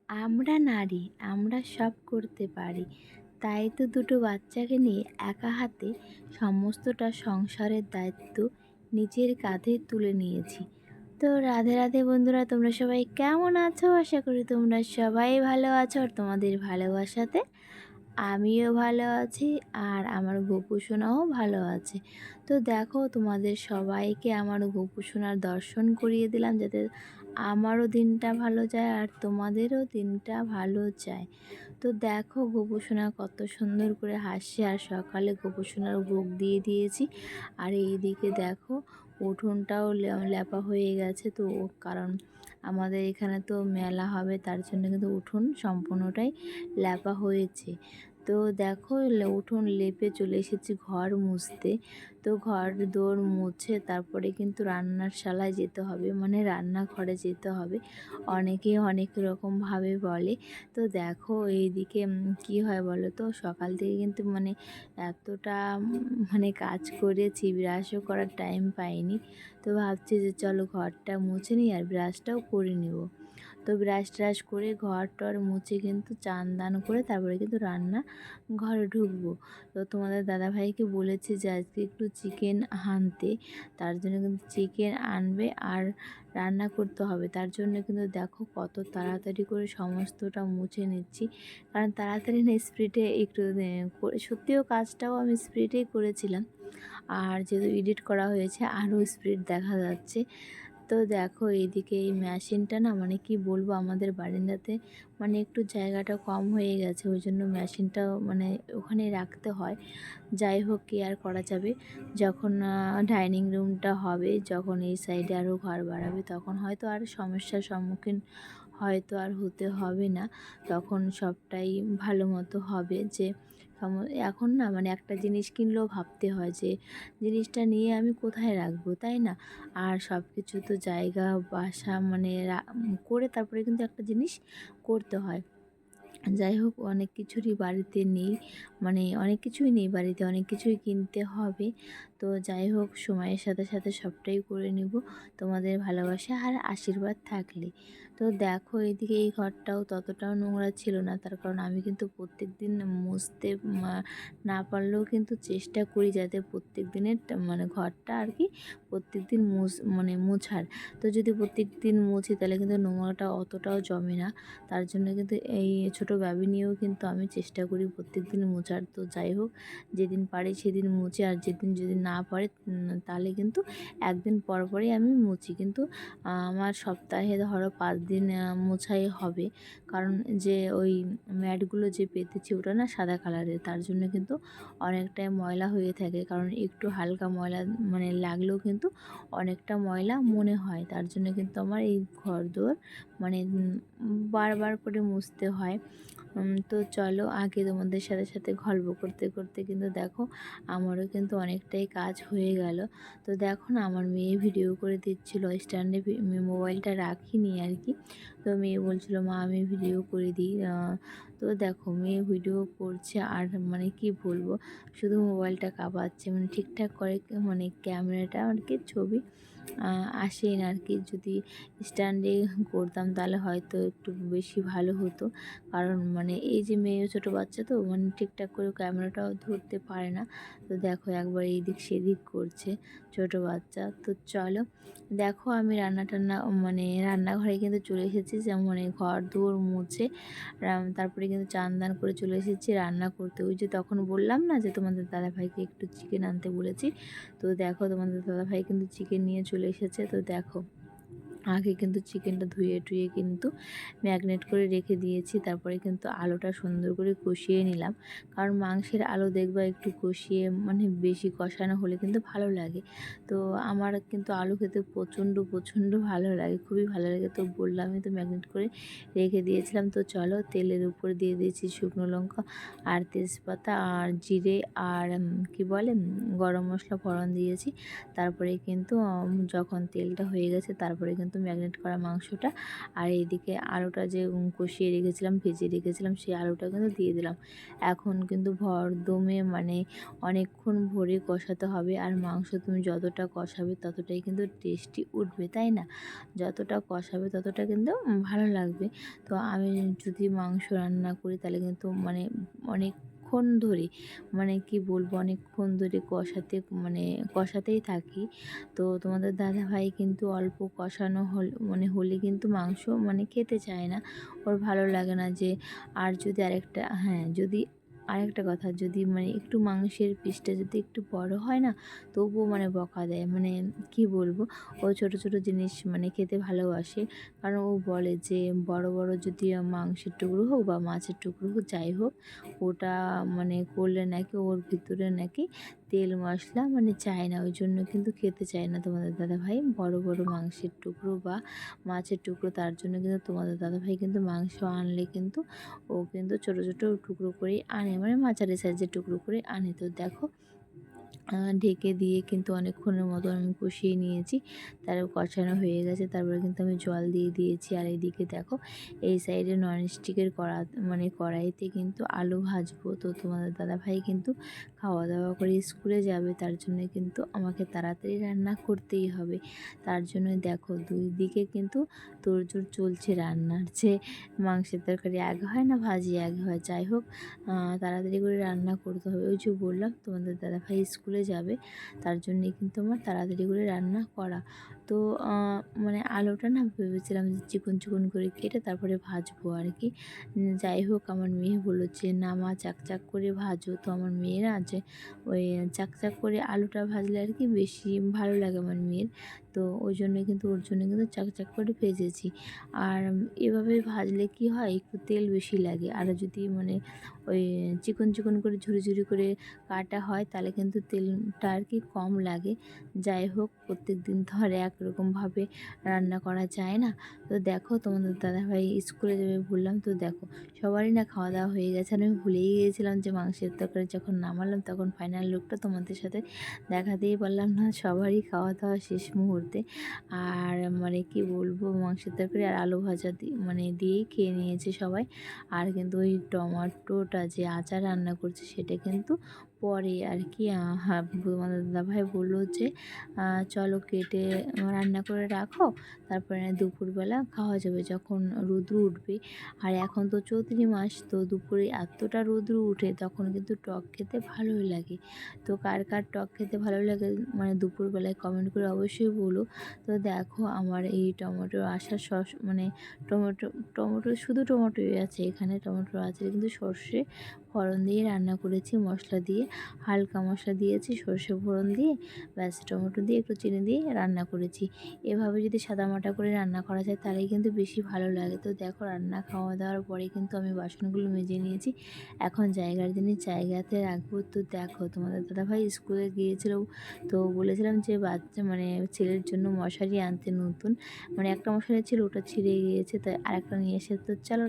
আমরা নারী, আমরা সব করতে পারি। তাই তো দুটো বাচ্চাকে নিয়ে একা হাতে সমস্তটা সংসারের দায়িত্ব নিজের কাঁধে তুলে নিয়েছি। তো রাধে রাধে বন্ধুরা, তোমরা সবাই কেমন আছো? আশা করি তোমরা সবাই ভালো আছো আর তোমাদের ভালোবাসাতে আমিও ভালো আছি আর আমার গোপু সোনাও ভালো আছে। তো দেখো, তোমাদের সবাইকে আমার গোপু সোনার দর্শন করিয়ে দিলাম যাতে আমারও দিনটা ভালো যায় আর তোমাদেরও দিনটা ভালো যায়। তো দেখো, গোপু সোনা কত সুন্দর করে হাসছে আর সকালে গোপু সোনার ভোগ দিয়ে দিয়েছি। আর এইদিকে দেখো, উঠোনটাও ল্যাপা হয়ে গেছে। তো কারণ আমাদের এখানে তো মেলা হবে, তার জন্য কিন্তু উঠোন সম্পূর্ণটাই ল্যাপা হয়েছে। তো দেখো, উঠোন লেপে চলে এসেছি ঘর মুছতে। তো ঘর দোর মুছে তারপরে কিন্তু রান্নার শালায় যেতে হবে, মানে রান্নাঘরে যেতে হবে। অনেকেই অনেক রকমভাবে বলে। তো দেখো এইদিকে কি হয় বলো তো, সকাল থেকে কিন্তু মানে এতটা মানে কাজ করেছি, ব্রাশও করার টাইম পাইনি। তো ভাবছি যে চলো ঘরটা মুছে নিই আর ব্রাশটাও করে নেব। তো ব্রাশ ট্রাশ করে ঘর টর মুছে কিন্তু চান দান করে তারপরে কিন্তু রান্না ঘরে ঢুকবো। তো তোমাদের দাদাভাইকে বলেছি যে আজকে একটু চিকেন আনতে, তার জন্য কিন্তু চিকেন আনবে আর রান্না করতে হবে। তার জন্য কিন্তু দেখো কত তাড়াতাড়ি করে সমস্তটা মুছে নিচ্ছি, কারণ তাড়াতাড়ি না স্পিডে একটু সত্যিও কাজটাও আমি স্পিডেই করেছিলাম। আর যেহেতু এডিট করা হয়েছে আরও স্পিড দেখা যাচ্ছে। তো দেখো এইদিকে এই মেশিনটা না, মানে কি বলবো, আমাদের বারান্দাতে মানে একটু জায়গাটা কম হয়ে গেছে, ওই জন্য মেশিনটা মানে ওখানে রাখতে হয়। যাই হোক, কি আর করা যাবে, যখন ডাইনিং রুমটা হবে, যখন এই সাইডে আরও ঘর বাড়াবে তখন হয়তো আর সমস্যার সম্মুখীন হয়তো আর হতে হবে না। তখন সবটাই ভালো মতো হবে। যে এখন না মানে একটা জিনিস কিনলেও ভাবতে হয় যে জিনিসটা নিয়ে আমি কোথায় রাখবো, তাই না? আর সব কিছু তো জায়গা বাসা মানে করে তারপরে কিন্তু একটা জিনিস করতে হয়। যাই হোক, অনেক কিছুরই বাড়িতে নেই, মানে অনেক কিছুই নেই বাড়িতে, অনেক কিছুই কিনতে হবে। তো যাই হোক, সময়ের সাথে সাথে সবটাই করে নিব তোমাদের ভালোবাসা আর আশীর্বাদ থাকলে। তো দেখো এদিকে এই ঘরটাও ততটাও নোংরা ছিল না, তার কারণ আমি কিন্তু প্রত্যেক দিন মুছতে না পারলেও কিন্তু চেষ্টা করি যাতে প্রত্যেক দিনের মানে ঘরটা আর কি প্রত্যেক দিন মানে মোছার। তো যদি প্রত্যেক দিন মুছি তাহলে কিন্তু নোংরাটা অতটাও জমে না। তার জন্য কিন্তু এই ছোটো বেবি নিয়েও কিন্তু আমি চেষ্টা করি প্রত্যেক দিন মোছার। তো যাই হোক, যেদিন পারি সেদিন মুছি আর যেদিন যদি না পারে তাহলে কিন্তু একদিন পর পরই আমি মুছি। কিন্তু আমার সপ্তাহে ধরো 5 দিন মোছাই হবে, কারণ যে ওই ম্যাটগুলো যে পেতেছি ওটা না সাদা কালারের, তার জন্য কিন্তু অনেকটাই ময়লা হয়ে থাকে। কারণ একটু হালকা ময়লা মানে লাগলেও কিন্তু অনেকটা ময়লা মনে হয়, তার জন্য কিন্তু আমার এই ঘরদোর মানে বারবার করে মুছতে হয়। তো চলো আগে তোমাদের সাথে সাথে গল্প করতে করতে কিন্তু দেখো আমারও কিন্তু অনেকটাই কাজ হয়ে গেল। তো দেখো না, আমার মেয়ে ভিডিও করে দিচ্ছিল, স্ট্যান্ডে মোবাইলটা রাখিনি আর কি। তো মেয়ে বলছিল মা আমি ভিডিও করে দিই। তো দেখো মেয়ে ভিডিও করছে আর মানে কি বলবো, শুধু মোবাইলটা কাঁপাচ্ছে, মানে ঠিকঠাক করে মানে ক্যামেরাটা আর কি ছবি আসে না আর কি। যদি স্ট্যান্ডে করতাম তাহলে হয়তো একটু বেশি ভালো হতো, কারণ মানে এই যে মেয়ে ছোটো বাচ্চা তো মানে ঠিকঠাক করে ক্যামেরাটাও ধরতে পারে না। তো দেখো একবার এইদিক সেদিক করছে ছোটো বাচ্চা। তো চলো দেখো, আমি রান্না টান্না মানে রান্নাঘরে কিন্তু চলে এসেছি, যেমন মানে ঘর দুয়ার মুছে তারপরে কিন্তু চান দান করে চলে এসেছি রান্না করতে। ওই যে তখন বললাম না যে তোমাদের দাদাভাইকে একটু চিকেন আনতে বলেছি। তো দেখো তোমাদের দাদাভাই কিন্তু চিকেন নিয়ে চলে এসেছে। তো দেখো আগে কিন্তু চিকেনটা ধুয়ে টুয়ে কিন্তু ম্যাগনেট করে রেখে দিয়েছি, তারপরে কিন্তু আলুটা সুন্দর করে কষিয়ে নিলাম। কারণ মাংসের আলু দেখবা একটু কষিয়ে মানে বেশি কষানো হলে কিন্তু ভালো লাগে। তো আমার কিন্তু আলু খেতে প্রচণ্ড প্রচণ্ড ভালো লাগে, খুবই ভালো লাগে। তো বললামই তো ম্যাগনেট করে রেখে দিয়েছিলাম। তো চলো তেলের উপর দিয়ে দিয়েছি শুকনো লঙ্কা আর তেজপাতা আর জিরে আর কি বলে গরম মশলা ফোড়ন দিয়েছি। তারপরে কিন্তু যখন তেলটা হয়ে গেছে তারপরে কিন্তু মতো ম্যারিনেট করা মাংসটা, আর এইদিকে আলুটা যে কষিয়ে রেখেছিলাম, ভেজে রেখেছিলাম, সেই আলুটা কিন্তু দিয়ে দিলাম। এখন কিন্তু ভরদমে মানে অনেকক্ষণ ভরে কষাতে হবে। আর মাংস তুমি যতটা কষাবে ততটাই কিন্তু টেস্টি উঠবে, তাই না? যতটা কষাবে ততটা কিন্তু ভালো লাগবে। তো আমি যদি মাংস রান্না করি তাহলে কিন্তু মানে অনেকক্ষণ ধরে, মানে কি বলবো, অনেকক্ষণ ধরে কষাতেই থাকি। তো তোমাদের দাদাভাই কিন্তু অল্প কষানো হলে কিন্তু মাংস খেতে চায় না, ওর ভালো লাগে না। যে আর যদি আরেকটা, হ্যাঁ, যদি আরেকটা কথা, যদি একটু মাংসের পিসটা যদি একটু বড় হয় না, তবুও বকা দেয়। কি বলবো, ও ছোট ছোট জিনিস খেতে ভালোবাসে। কারণ ও বলে যে বড় বড় যদি মাংসের টুকরো হোক বা মাছের টুকরো হোক, যাই হোক, ওটা করলে নাকি ওর ভিতরে নাকি তেল মশলা চায় না, ওই জন্য কিন্তু খেতে চায় না তোমাদের দাদাভাই বড় বড় মাংসের টুকরো বা মাছের টুকরো। তার জন্য কিন্তু তোমাদের দাদাভাই কিন্তু মাংস আনলে কিন্তু ও কিন্তু ছোট ছোট টুকরো করে আনে, মাঝারি সাইজের টুকরো করে আনে। তো দেখো, ঢেকে দিয়ে কিন্তু অনেকক্ষণের মতো আমি কষিয়ে নিয়েছি। তারপর কষানো হয়ে গেছে, তারপরে কিন্তু আমি জল দিয়ে দিয়েছি। আর এইদিকে দেখো, এই সাইডে ননস্টিকের কড়াইতে কিন্তু আলু ভাজবো। তো তোমাদের দাদাভাই কিন্তু খাওয়া দাওয়া করে স্কুলে যাবে, তার জন্য কিন্তু আমাকে তাড়াতাড়ি রান্না করতেই হবে। তার জন্য দেখো, দুই দিকে কিন্তু তোড়জোড় চলছে রান্নার। যে মাংসের তরকারি আগে হয় না ভাজি আগে হয়, যাই হোক, তাড়াতাড়ি করে রান্না করতে হবে। ওই যে বললাম তোমাদের দাদাভাই স্কুলে যাবে, তার জন্যই কিন্তু আমার তাড়াতাড়ি করে রান্না করা। তো আলুটা না ভেবেছিলাম যে চিকন চিকন করে কেটে তারপরে ভাজবো আর কি। যাই হোক, আমার মেয়ে বললো যে না মা, চাকচাক করে ভাজো। তো আমার মেয়ে না, যে ওই চাকচাক করে আলুটা ভাজলে আর কি বেশি ভালো লাগে আমার মেয়ের। তো ওই জন্য কিন্তু ওর জন্য কিন্তু চাকচাক করে ভেজেছি। আর এভাবে ভাজলে কি হয়, একটু তেল বেশি লাগে। আর যদি ওই চিকন চিকন করে ঝুরি ঝুরি করে কাটা হয়, তাহলে কিন্তু তেলটা আর কি কম লাগে। যাই হোক, প্রত্যেক দিন তো আর একরকমভাবে রান্না করা যায় না। তো দেখো, তোমাদের দাদাভাই স্কুলে যাবে বললাম, তো দেখো সবারই না খাওয়া দাওয়া হয়ে গেছে। আর আমি ভুলেই গিয়েছিলাম যে মাংসের তরকারি যখন নামালাম তখন ফাইনাল লুকটা তোমাদের সাথে দেখাতেই পারলাম না। সবারই খাওয়া দাওয়া শেষ মুহূর্তে। আর কি বলবো, মাংসের তরকারি আর আলু ভাজা দিয়েই খেয়ে নিয়েছে সবাই। আর কিন্তু ওই টমেটোটা যে আচার রান্না করছে সেটা কিন্তু পরে আর কি। হ্যাঁ, তোমাদের দাদাভাই বললো যে চলো কেটে রান্না করে রাখো, তারপরে দুপুরবেলা খাওয়া যাবে যখন রৌদ্র উঠবে। আর এখন তো চৈত্র মাস, তো দুপুরে এতটা রৌদ্র উঠে তখন কিন্তু টক খেতে ভালোই লাগে। তো কার কার টক খেতে ভালো লাগে দুপুরবেলায় কমেন্ট করে অবশ্যই বলো। তো দেখো, আমার এই টমেটোর আচার টমেটো শুধু টমেটোই আছে এখানে, টমেটোর আচার কিন্তু সর্ষে ফোড়ন দিয়ে রান্না করেছি, মশলা দিয়ে, হালকা মশলা দিয়েছি, সর্ষে ফোড়ন দিয়ে, ব্যাস টমেটো দিয়ে একটু চিনি দিয়ে রান্না করেছি। এভাবে যদি সাদামাটা করে রান্না করা যায় তাহলেই কিন্তু বেশি ভালো লাগে। তো দেখো, রান্না খাওয়া দাওয়ার পরে কিন্তু আমি বাসনগুলো মেজে নিয়েছি, এখন জায়গার জিনিস জায়গাতে রাখবো। তো দেখো, তোমাদের দাদাভাই স্কুলে গিয়েছিল, তো বলেছিলাম যে বাচ্চা ছেলের জন্য মশারি আনতে নতুন, একটা মশারি ছিল ওটা ছিঁড়ে গিয়েছে, তাই আরেকটা নিয়ে এসে। তো চলো।